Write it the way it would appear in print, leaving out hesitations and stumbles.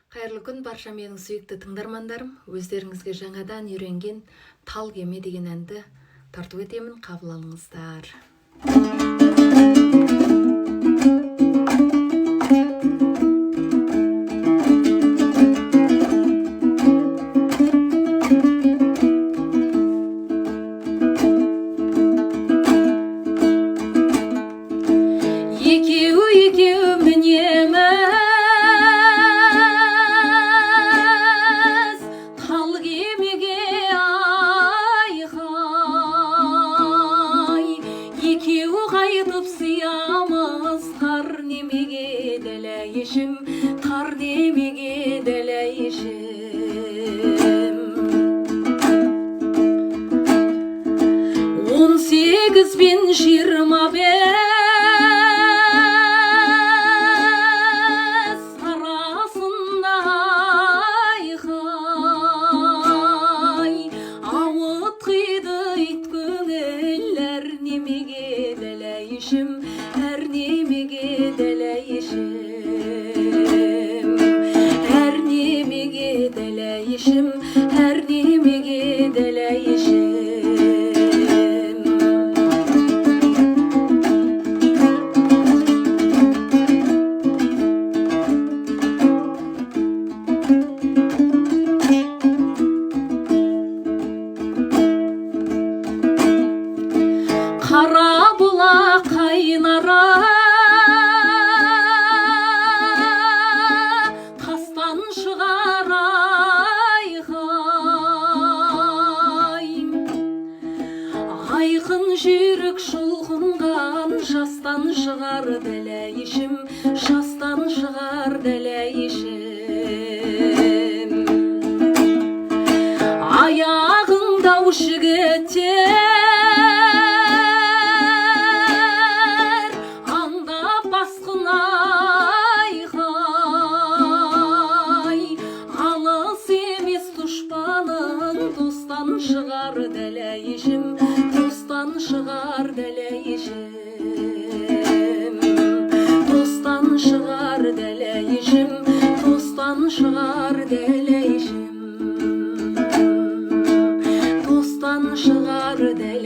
Қайырлы күн барша менің сүйікті тыңдармандарым. Өздеріңізге жаңадан үйренген «Тал кеме» деген әнді тарту етемін, қабыл алыңыздар. Екеу мінеміз тал кемеге айғай, екеу қайтып сиямыз тар немеге дәләйшім, тар немеге дәләйшім. 18 пен 25 әр немеге дәләйшім, әр немеге дәләйшім, әр немеге дәләйшім. Қара бұлақ қайнара тастан шығар айғай, айқын жүйрік шұлқынған жастан шығар дәләйшім, жастан шығар дәләйшім. Аяғыңда жігіттер шығар дәләйшім, достан шығар дәләйшім, достан шығар дәләйшім, достан шығар дәләйшім, достан шығар дәләйшім.